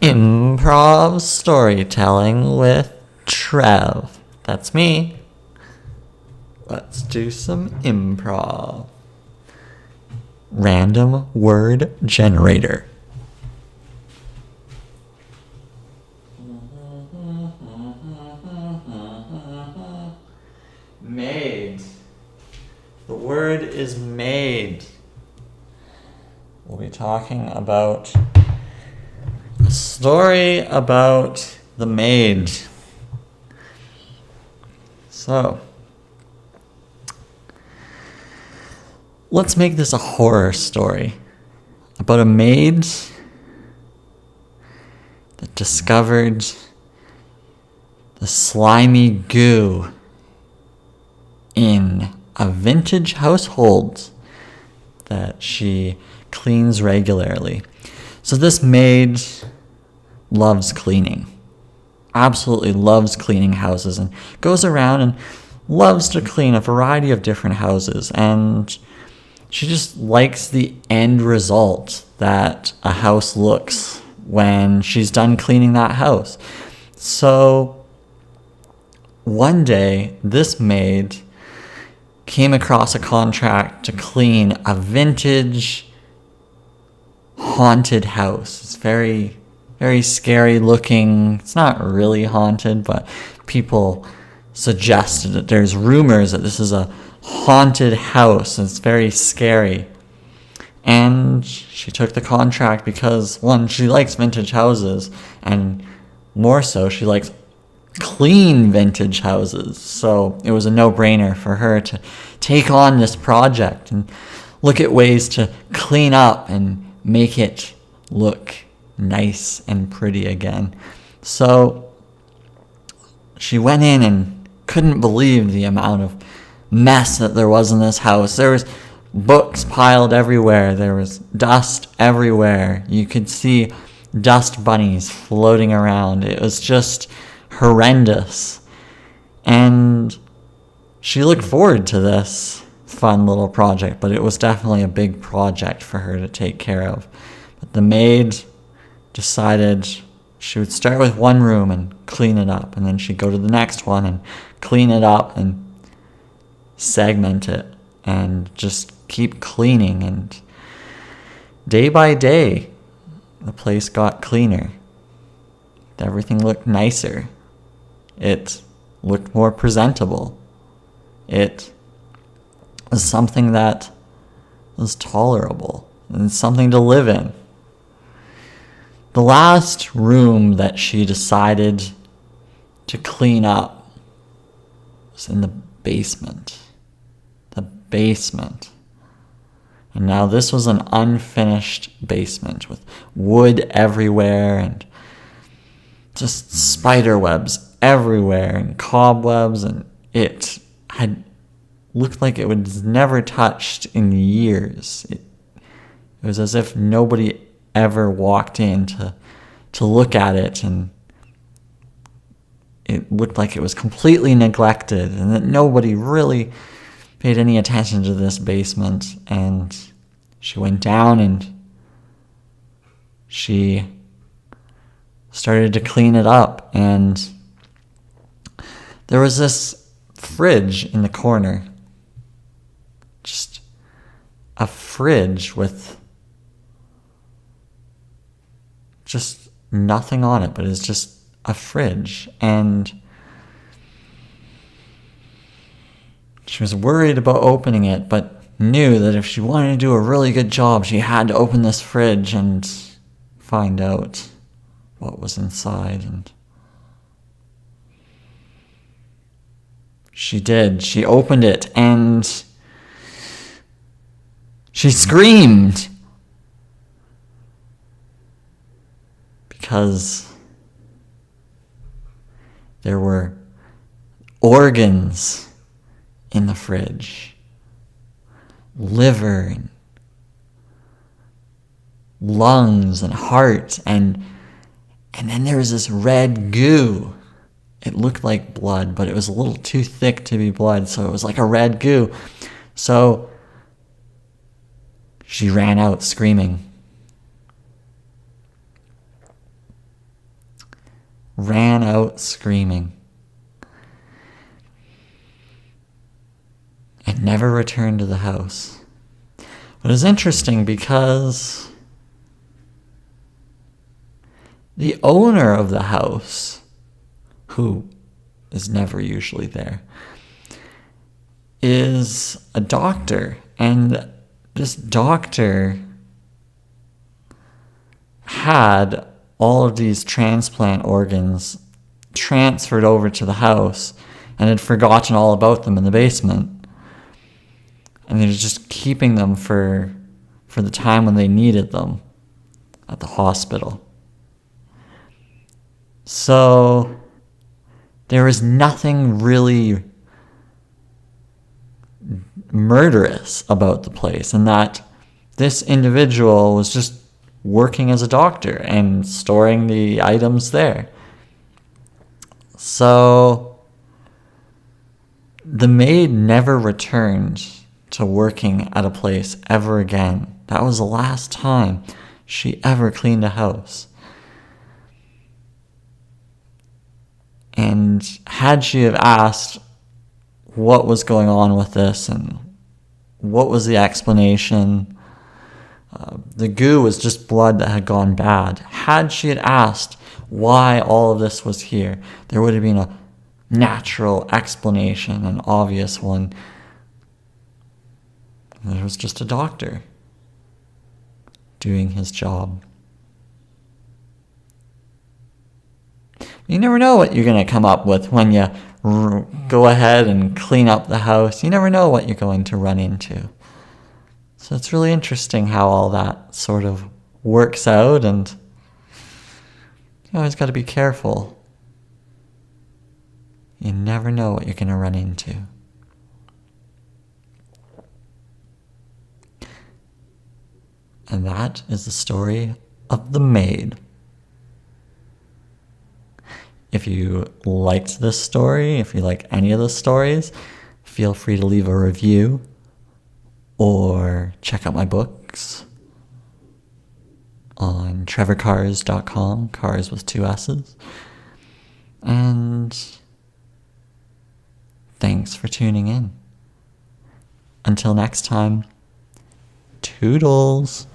Improv storytelling with Trev. That's me. Let's do some improv. Random word generator. Maid. The word is maid. We'll be talking about a story about the maid. So, let's make this a horror story about a maid that discovered the slimy goo in a vintage household that she cleans regularly. So this maid loves cleaning. Absolutely loves cleaning houses and goes around and loves to clean a variety of different houses. And she just likes the end result that a house looks when she's done cleaning that house. So one day, this maid came across a contract to clean a vintage haunted house. It's very, very scary looking. It's not really haunted, but people suggested that there's rumors that this is a haunted house. It's very scary. And she took the contract because, one, she likes vintage houses, and more so, she likes clean vintage houses. So it was a no-brainer for her to take on this project and look at ways to clean up and make it look nice and pretty again. So she went in and couldn't believe the amount of mess that there was in this house. There was books piled everywhere. There was dust everywhere. You could see dust bunnies floating around. It was just horrendous. And she looked forward to this fun little project, but it was definitely a big project for her to take care of. But the maid decided she would start with one room and clean it up, and then she'd go to the next one and clean it up and segment it and just keep cleaning. And day by day, the place got cleaner. Everything looked nicer. It looked more presentable. It was something that was tolerable and something to live in. The last room that she decided to clean up was in the basement. The basement. And now this was an unfinished basement with wood everywhere and just spider webs everywhere and cobwebs, and it had looked like it was never touched in years. It was as if nobody ever walked in to look at it, and it looked like it was completely neglected and that nobody really paid any attention to this basement. And she went down and she started to clean it up, and there was this fridge in the corner. Just a fridge with just nothing on it, but it's just a fridge. And she was worried about opening it, but knew that if she wanted to do a really good job, she had to open this fridge and find out what was inside. And she did. She opened it and she screamed because there were organs in the fridge. Liver and lungs and heart, and then there was this red goo. It looked like blood, but it was a little too thick to be blood, so it was like a red goo. So she ran out screaming. ran out screaming and never returned to the house. But it's interesting because the owner of the house, who is never usually there, is a doctor. And this doctor had all of these transplant organs transferred over to the house and had forgotten all about them in the basement. And they were just keeping them for the time when they needed them at the hospital. So there was nothing really murderous about the place, and that this individual was just working as a doctor and storing the items there. So the maid never returned to working at a place ever again. That was the last time she ever cleaned a house. And had she have asked what was going on with this and what was the explanation, the goo was just blood that had gone bad. Had she had asked why all of this was here, there would have been a natural explanation, an obvious one. There was just a doctor doing his job. You never know what you're going to come up with when you go ahead and clean up the house. You never know what you're going to run into. So it's really interesting how all that sort of works out, and you always got to be careful. You never know what you're going to run into. And that is the story of the Maid. If you liked this story, if you like any of the stories, feel free to leave a review or check out my books on trevorcars.com, cars with 2 S's. And thanks for tuning in. Until next time, toodles.